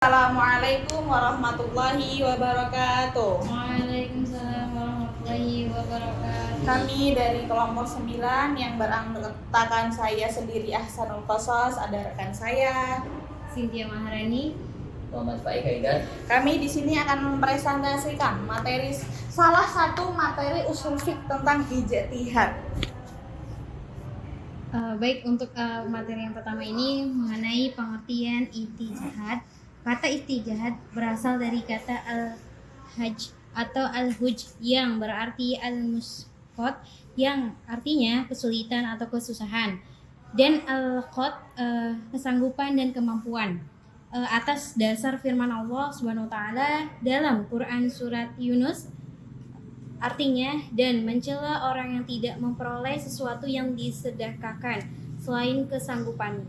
Assalamualaikum warahmatullahi wabarakatuh. Waalaikumsalam warahmatullahi wabarakatuh. Kami dari kelompok 9 yang beranggotakan saya sendiri Ahsanul Qasas, ada rekan saya Cynthia Maharani. Muhammad Faik Haidar. Kami di sini akan mempresentasikan salah satu materi usul fiqh tentang ijtihad. Baik, untuk materi yang pertama ini mengenai pengertian ijtihad. Kata ijtihad berasal dari kata al-hajj atau al-huj yang berarti al-musqat, yang artinya kesulitan atau kesusahan, dan al-qat kesanggupan dan kemampuan. Atas dasar firman Allah Subhanahu wa taala dalam Quran surat Yunus, artinya dan mencela orang yang tidak memperoleh sesuatu yang disedekahkan selain kesanggupan.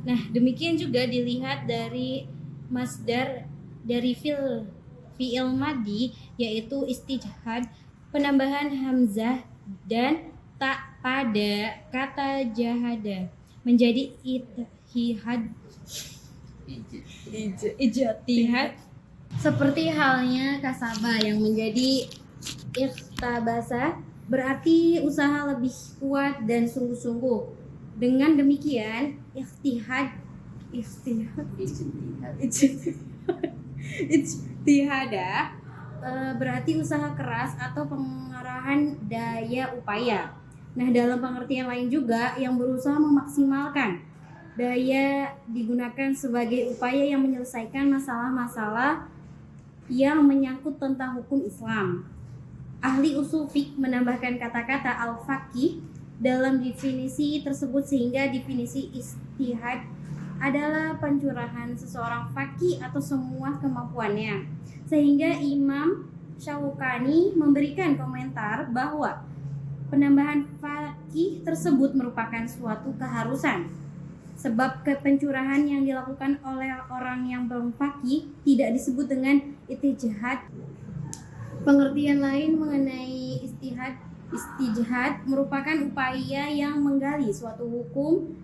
Nah, demikian juga dilihat dari masdar dari fi'il madi, yaitu istijhad, penambahan hamzah dan tak pada kata jahada menjadi ijtihad, seperti halnya kasaba yang menjadi ikhtabasa, berarti usaha lebih kuat dan sungguh-sungguh. Dengan demikian ijtihada berarti usaha keras atau pengerahan daya upaya. Nah, dalam pengertian lain juga yang berusaha memaksimalkan daya digunakan sebagai upaya yang menyelesaikan masalah-masalah yang menyangkut tentang hukum Islam. Ahli usul fiqh menambahkan kata-kata al-faqih dalam definisi tersebut, sehingga definisi ijtihad adalah pencurahan seseorang faqih atau semua kemampuannya. Sehingga Imam Syaukani memberikan komentar bahwa penambahan faqih tersebut merupakan suatu keharusan, sebab pencurahan yang dilakukan oleh orang yang belum faqih tidak disebut dengan ijtihad. Pengertian lain mengenai istijhad merupakan upaya yang menggali suatu hukum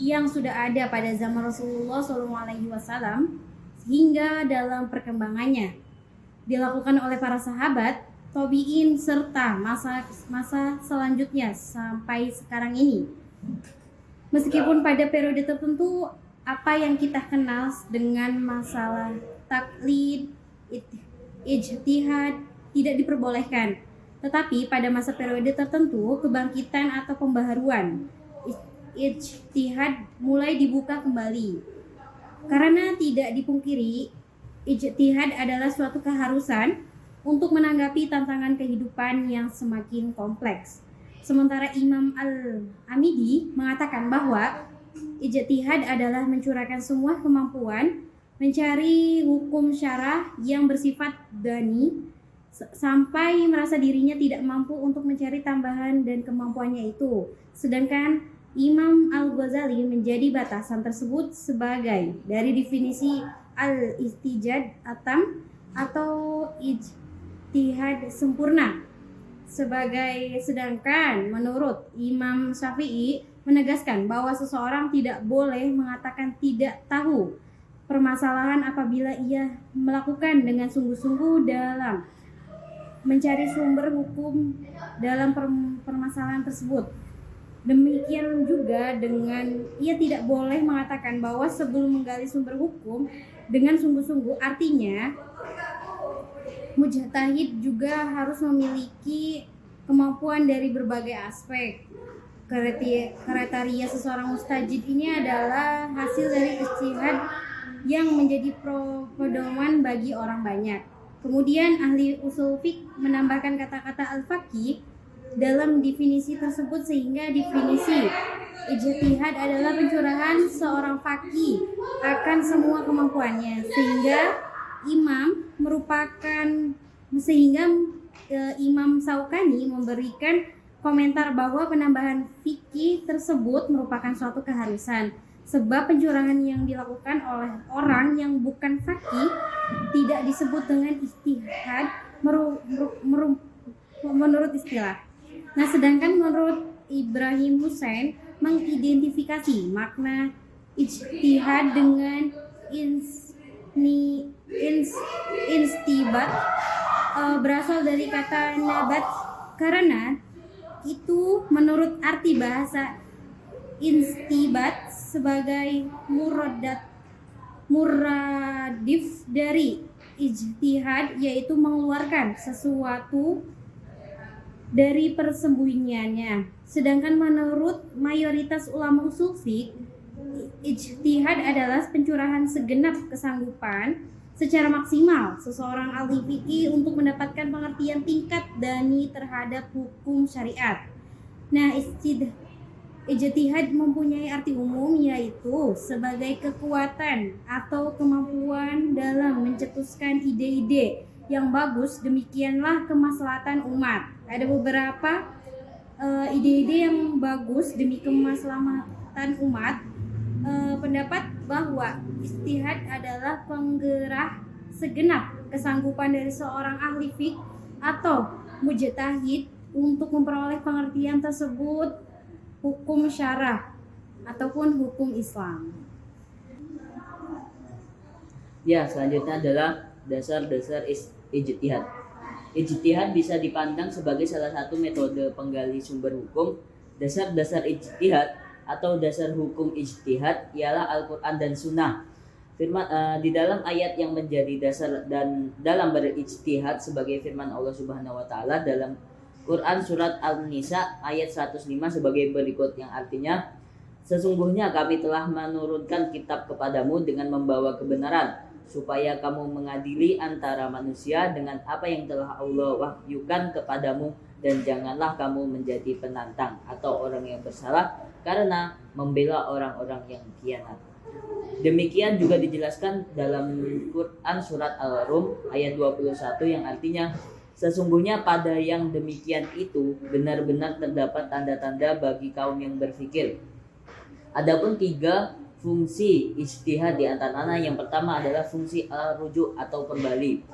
yang sudah ada pada zaman Rasulullah SAW hingga dalam perkembangannya dilakukan oleh para sahabat, tabi'in serta masa selanjutnya sampai sekarang ini. Meskipun pada periode tertentu apa yang kita kenal dengan masalah taklid, ijtihad tidak diperbolehkan, tetapi pada masa periode tertentu kebangkitan atau pembaharuan ijtihad mulai dibuka kembali. Karena tidak dipungkiri, ijtihad adalah suatu keharusan untuk menanggapi tantangan kehidupan yang semakin kompleks. Sementara Imam Al-Amidi mengatakan bahwa ijtihad adalah mencurahkan semua kemampuan mencari hukum syarah yang bersifat dani sampai merasa dirinya tidak mampu untuk mencari tambahan dan kemampuannya itu. Sedangkan Imam Al-Ghazali menjadi batasan tersebut sebagai dari definisi al-istijad atam atau ijtihad sempurna. Sedangkan menurut Imam Syafi'i menegaskan bahwa seseorang tidak boleh mengatakan tidak tahu permasalahan apabila ia melakukan dengan sungguh-sungguh dalam mencari sumber hukum dalam permasalahan tersebut. Demikian juga dengan ia tidak boleh mengatakan bahwa sebelum menggali sumber hukum dengan sungguh-sungguh, artinya mujtahid juga harus memiliki kemampuan dari berbagai aspek. Kriteria seseorang mustajid ini adalah hasil dari ijtihad yang menjadi pedoman bagi orang banyak. Kemudian ahli usul fiqh menambahkan kata-kata al-faqih dalam definisi tersebut, sehingga definisi ijtihad adalah pencurahan seorang faqih akan semua kemampuannya, sehingga Imam Syaukani memberikan komentar bahwa penambahan fikih tersebut merupakan suatu keharusan, sebab pencurahan yang dilakukan oleh orang yang bukan faqih tidak disebut dengan ijtihad menurut istilah. Nah, sedangkan menurut Ibrahim Hussein mengidentifikasi makna ijtihad dengan Instibat berasal dari kata nabat karena itu menurut arti bahasa instibat sebagai muradif dari ijtihad, yaitu mengeluarkan sesuatu dari persembunyiannya. Sedangkan menurut mayoritas ulama usul fiqh, ijtihad adalah pencurahan segenap kesanggupan secara maksimal seseorang ahli fikih untuk mendapatkan pengertian tingkat dani terhadap hukum syariat. Nah, ijtihad mempunyai arti umum, yaitu sebagai kekuatan atau kemampuan dalam mencetuskan ide-ide yang bagus, demikianlah kemaslahatan umat. Ada beberapa ide-ide yang bagus demi kemaslahatan umat. Pendapat bahwa ijtihad adalah penggerak segenap kesanggupan dari seorang ahli fiqh atau mujtahid untuk memperoleh pengertian tersebut hukum syarah ataupun hukum Islam. Ya, selanjutnya adalah dasar-dasar ijtihad. Ijtihad bisa dipandang sebagai salah satu metode penggali sumber hukum. Dasar-dasar ijtihad atau dasar hukum ijtihad ialah Al-Quran dan Sunnah. Firman di dalam ayat yang menjadi dasar dan dalam berijtihad sebagai firman Allah Subhanahu wa taala dalam Quran surat An-Nisa ayat 105 sebagai berikut, yang artinya, sesungguhnya kami telah menurunkan kitab kepadamu dengan membawa kebenaran supaya kamu mengadili antara manusia dengan apa yang telah Allah wahyukan kepadamu, dan janganlah kamu menjadi penantang atau orang yang bersalah karena membela orang-orang yang khianat. Demikian juga dijelaskan dalam Quran surat Al-Rum ayat 21 yang artinya, sesungguhnya pada yang demikian itu benar-benar terdapat tanda-tanda bagi kaum yang berfikir. Adapun 3 fungsi ijtihad di antaranya, yang pertama adalah fungsi rujuk atau kembali,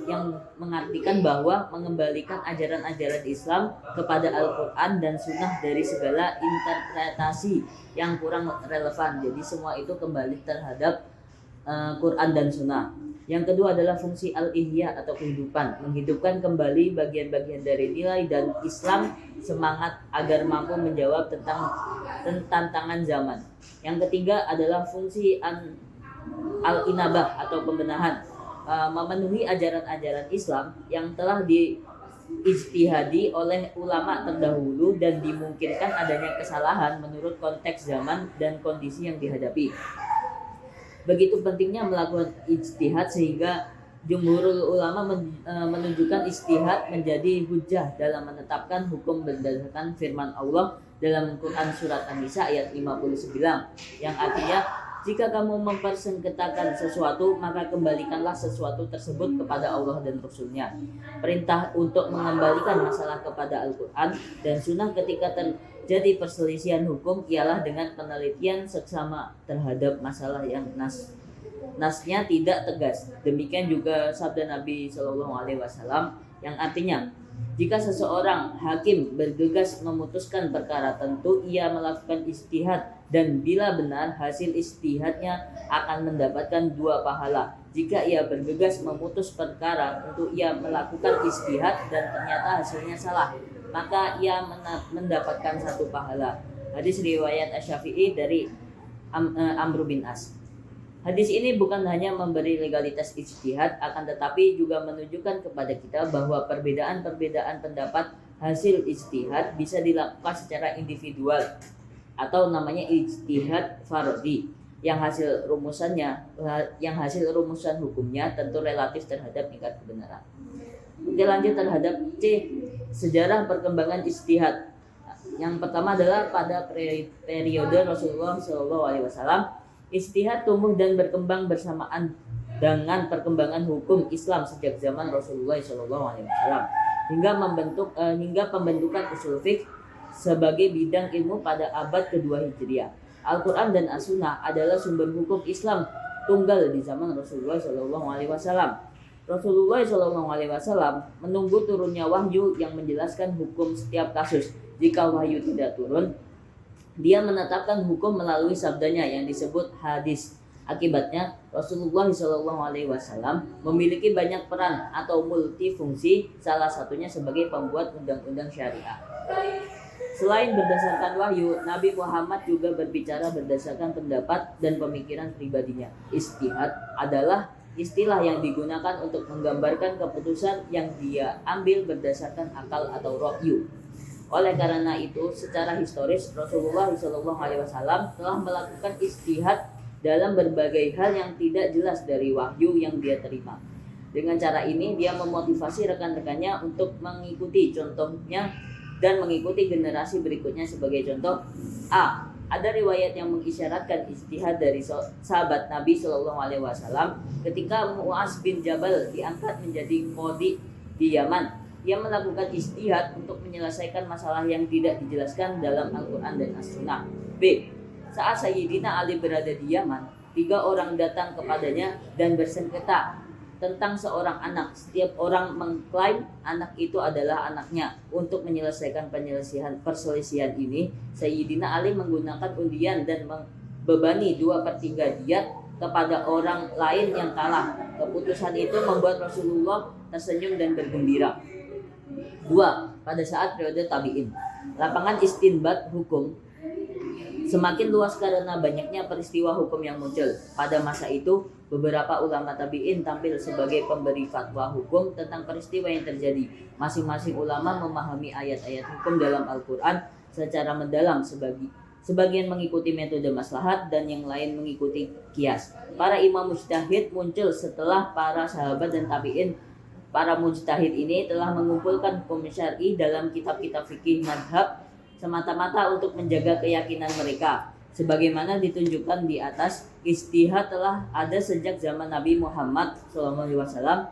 yang mengartikan bahwa mengembalikan ajaran-ajaran Islam kepada Al-Quran dan Sunnah dari segala interpretasi yang kurang relevan. Jadi semua itu kembali terhadap Quran dan Sunnah. Yang kedua adalah fungsi al-ihya atau kehidupan, menghidupkan kembali bagian-bagian dari nilai dan Islam semangat agar mampu menjawab tentang tantangan zaman. Yang ketiga adalah fungsi al-inabah atau pembenahan, memenuhi ajaran-ajaran Islam yang telah diijtihadi oleh ulama terdahulu dan dimungkinkan adanya kesalahan menurut konteks zaman dan kondisi yang dihadapi. Begitu pentingnya melakukan ijtihad sehingga jumhurul ulama menunjukkan ijtihad menjadi hujjah dalam menetapkan hukum berdasarkan firman Allah dalam Quran surat An-Nisa ayat 59, yang artinya, jika kamu mempersengketakan sesuatu, maka kembalikanlah sesuatu tersebut kepada Allah dan Rasul-Nya. Perintah untuk mengembalikan masalah kepada Al-Quran dan Sunnah ketika terjadi perselisihan hukum ialah dengan penelitian seksama terhadap masalah yang nasnya tidak tegas. Demikian juga sabda Nabi SAW yang artinya, jika seseorang hakim bergegas memutuskan perkara tentu, ia melakukan ijtihad dan bila benar hasil ijtihadnya akan mendapatkan 2 pahala. Jika ia bergegas memutus perkara tentu ia melakukan ijtihad dan ternyata hasilnya salah, maka ia mendapatkan 1 pahala. Hadis riwayat Asy-Syafi'i dari Amr bin As. Hadis ini bukan hanya memberi legalitas ijtihad, akan tetapi juga menunjukkan kepada kita bahwa perbedaan-perbedaan pendapat hasil ijtihad bisa dilakukan secara individual atau namanya ijtihad fardhi, yang hasil rumusan hukumnya tentu relatif terhadap tingkat kebenaran. Oke, lanjut terhadap C, sejarah perkembangan ijtihad. Yang pertama adalah pada periode Rasulullah SAW. Ijtihad tumbuh dan berkembang bersamaan dengan perkembangan hukum Islam sejak zaman Rasulullah SAW hingga pembentukan usul fiqh sebagai bidang ilmu pada abad kedua Hijriah. Al-Quran dan As-Sunnah adalah sumber hukum Islam tunggal di zaman Rasulullah SAW. Rasulullah SAW menunggu turunnya wahyu yang menjelaskan hukum setiap kasus. Jika wahyu tidak turun, dia menetapkan hukum melalui sabdanya yang disebut hadis Akibatnya, Rasulullah SAW memiliki banyak peran atau multifungsi, salah satunya sebagai pembuat undang-undang syariah. Selain berdasarkan wahyu, Nabi Muhammad juga berbicara berdasarkan pendapat dan pemikiran pribadinya. Ijtihad adalah istilah yang digunakan untuk menggambarkan keputusan yang dia ambil berdasarkan akal atau wahyu. Oleh karena itu, secara historis Rasulullah SAW telah melakukan ijtihad dalam berbagai hal yang tidak jelas dari wahyu yang dia terima. Dengan cara ini, dia memotivasi rekan-rekannya untuk mengikuti contohnya dan mengikuti generasi berikutnya. Sebagai contoh, A. Ada riwayat yang mengisyaratkan ijtihad dari sahabat Nabi SAW ketika Mu'az bin Jabal diangkat menjadi qadhi di Yaman. Dia melakukan ijtihad untuk menyelesaikan masalah yang tidak dijelaskan dalam Al-Quran dan As-Sunnah. B. Saat Sayyidina Ali berada di Yaman, 3 orang datang kepadanya dan bersengketa tentang seorang anak. Setiap orang mengklaim anak itu adalah anaknya. Untuk menyelesaikan perselisihan ini, Sayyidina Ali menggunakan undian dan membebani 2/3 diyat kepada orang lain yang kalah. Keputusan itu membuat Rasulullah tersenyum dan bergembira. 2. Pada saat periode tabi'in, lapangan istinbat hukum semakin luas karena banyaknya peristiwa hukum yang muncul. Pada masa itu, beberapa ulama tabi'in tampil sebagai pemberi fatwa hukum tentang peristiwa yang terjadi. Masing-masing ulama memahami ayat-ayat hukum dalam Al-Quran secara mendalam. Sebagian mengikuti metode maslahat dan yang lain mengikuti kias. Para imam mujtahid muncul setelah para sahabat dan tabi'in. Para mujtahid ini telah mengumpulkan hukum syar'i dalam kitab-kitab fikih madhab semata-mata untuk menjaga keyakinan mereka. Sebagaimana ditunjukkan di atas, ijtihad telah ada sejak zaman Nabi Muhammad SAW.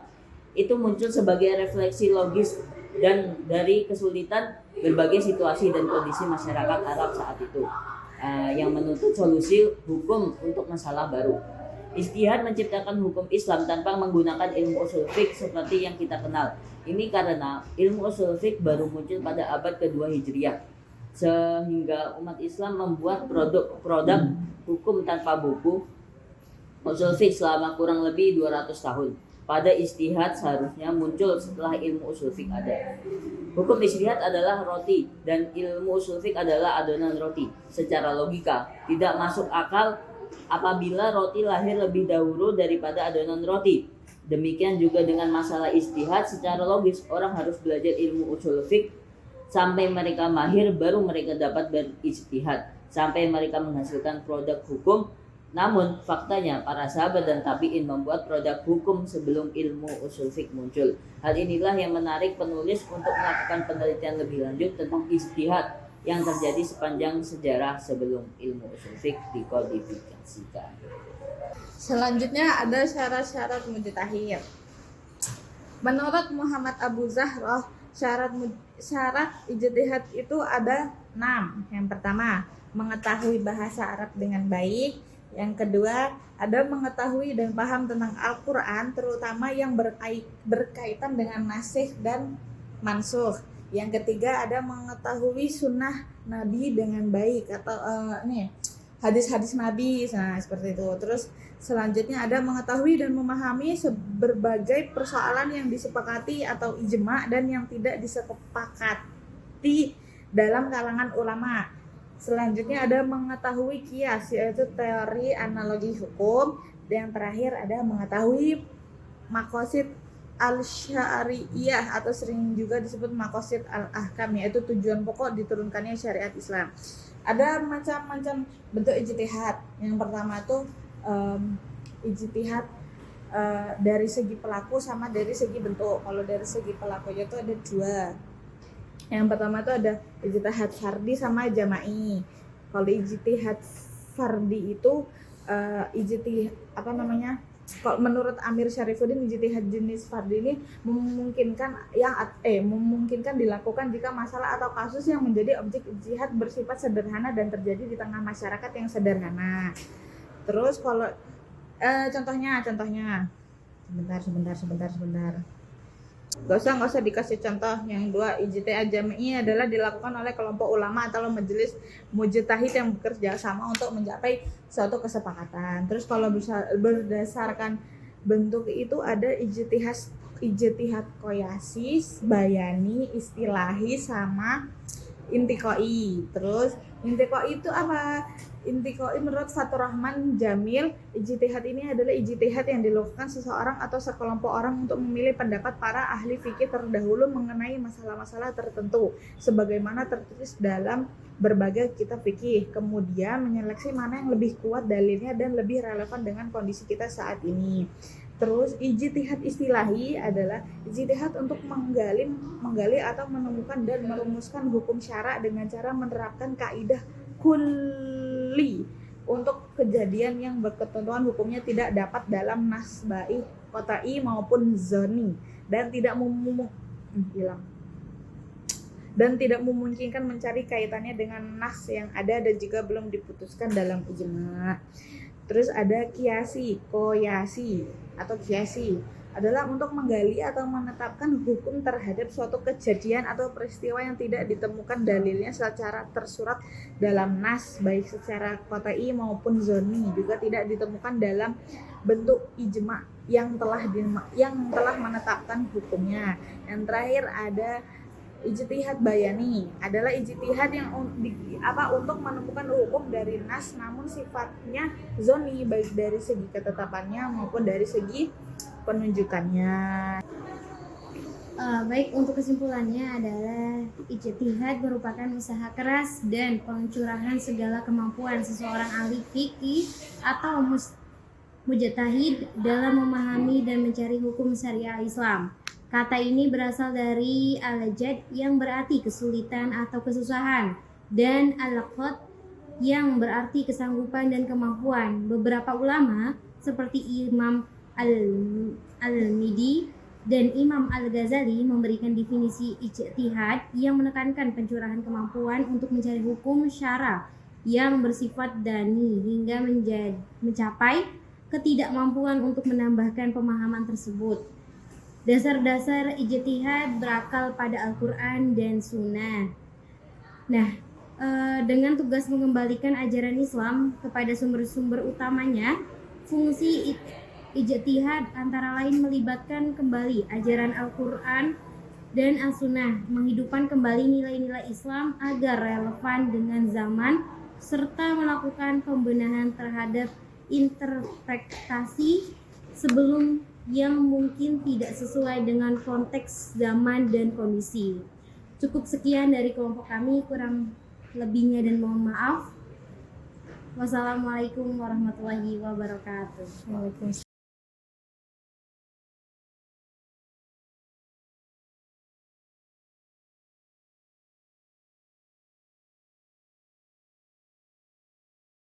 Itu muncul sebagai refleksi logis dan dari kesulitan berbagai situasi dan kondisi masyarakat Arab saat itu, yang menuntut solusi hukum untuk masalah baru. Ijtihad menciptakan hukum Islam tanpa menggunakan ilmu ushul fiqh seperti yang kita kenal. Ini karena ilmu ushul fiqh baru muncul pada abad kedua Hijriah, sehingga umat Islam membuat produk hukum tanpa buku ushul fiqh selama kurang lebih 200 tahun. Pada ijtihad seharusnya muncul setelah ilmu ushul fiqh ada. Hukum ijtihad adalah roti dan ilmu ushul fiqh adalah adonan roti. Secara logika, tidak masuk akal apabila roti lahir lebih dahulu daripada adonan roti. Demikian juga dengan masalah ijtihad, secara logis orang harus belajar ilmu ushul fiqh sampai mereka mahir, baru mereka dapat berijtihad sampai mereka menghasilkan produk hukum. Namun faktanya para sahabat dan tabi'in membuat produk hukum sebelum ilmu ushul fiqh muncul. Hal inilah yang menarik penulis untuk melakukan penelitian lebih lanjut tentang ijtihad yang terjadi sepanjang sejarah sebelum ilmu ushul fiqh dikodifikasikan. Selanjutnya ada syarat-syarat mujtahid. Menurut Muhammad Abu Zahroh, syarat ijtihad itu ada 6. Yang pertama, mengetahui bahasa Arab dengan baik. Yang kedua, ada mengetahui dan paham tentang Al-Quran, terutama yang berkaitan dengan nasikh dan mansukh. Yang ketiga, ada mengetahui sunnah Nabi dengan baik, atau hadis-hadis Nabi, nah seperti itu. Terus selanjutnya ada mengetahui dan memahami berbagai persoalan yang disepakati atau ijma dan yang tidak disepakati dalam kalangan ulama. Selanjutnya ada mengetahui kias, yaitu teori analogi hukum. Dan yang terakhir ada mengetahui maqasid al-syari'iyah atau sering juga disebut maqasid al-ahkam, yaitu tujuan pokok diturunkannya syariat Islam. Ada macam-macam bentuk ijtihad. Yang pertama tuh ijtihad dari segi pelaku sama dari segi bentuk. Kalau dari segi pelakunya itu ada 2. Yang pertama itu ada ijtihad fardi sama jama'i. Kalau ijtihad fardi itu kalau menurut Amir Syarifuddin, ijtihad jenis fardi ini memungkinkan dilakukan jika masalah atau kasus yang menjadi objek ijtihad bersifat sederhana dan terjadi di tengah masyarakat yang sederhana. Terus kalau contohnya sebentar. Nggak usah dikasih contoh. Yang dua, ijtihad jami'i adalah dilakukan oleh kelompok ulama atau majelis mujtahid yang bekerja sama untuk mencapai suatu kesepakatan. Terus kalau bisa berdasarkan bentuk itu ada ijtihad qiyasi, bayani, istilahi, sama intiqai. Terus intiqai itu apa? Intiqai menurut Fatur Rahman Jamil, ijtihad ini adalah ijtihad yang dilakukan seseorang atau sekelompok orang untuk memilih pendapat para ahli fikih terdahulu mengenai masalah-masalah tertentu sebagaimana tertulis dalam berbagai kitab fikih, kemudian menyeleksi mana yang lebih kuat dalilnya dan lebih relevan dengan kondisi kita saat ini. Terus ijtihad istilahi adalah ijtihad untuk menggali atau menemukan dan merumuskan hukum syara dengan cara menerapkan kaidah kulli untuk kejadian yang berketentuan hukumnya tidak dapat dalam nas ba'i, qot'i maupun zoni dan tidak memungkinkan mencari kaitannya dengan nas yang ada dan juga belum diputuskan dalam ijma'. Terus ada kiasi adalah untuk menggali atau menetapkan hukum terhadap suatu kejadian atau peristiwa yang tidak ditemukan dalilnya secara tersurat dalam nas, baik secara qot'i maupun zoni, juga tidak ditemukan dalam bentuk ijma yang telah menetapkan hukumnya. Yang terakhir ada ijtihad bayani, adalah ijtihad yang untuk menemukan hukum dari nas namun sifatnya zoni, baik dari segi ketetapannya maupun dari segi penunjukannya. Baik, untuk kesimpulannya adalah ijtihad merupakan usaha keras dan pencurahan segala kemampuan seseorang ahli fikih atau mujtahid dalam memahami dan mencari hukum syariah Islam. Kata ini berasal dari al-jad yang berarti kesulitan atau kesusahan, dan al-qad yang berarti kesanggupan dan kemampuan. Beberapa ulama seperti Imam Al-Midi dan Imam Al-Ghazali memberikan definisi ijtihad yang menekankan pencurahan kemampuan untuk mencari hukum syara yang bersifat dani hingga mencapai ketidakmampuan untuk menambahkan pemahaman tersebut. Dasar-dasar ijtihad berakal pada Al-Quran dan Sunnah. Nah, dengan tugas mengembalikan ajaran Islam kepada sumber-sumber utamanya, fungsi ijtihad antara lain melibatkan kembali ajaran Al-Quran dan As-Sunnah, menghidupkan kembali nilai-nilai Islam agar relevan dengan zaman, serta melakukan pembenahan terhadap interpretasi sebelum yang mungkin tidak sesuai dengan konteks zaman dan kondisi. Cukup sekian dari kelompok kami, kurang lebihnya dan mohon maaf. Wassalamualaikum warahmatullahi wabarakatuh. Waalaikumsalam.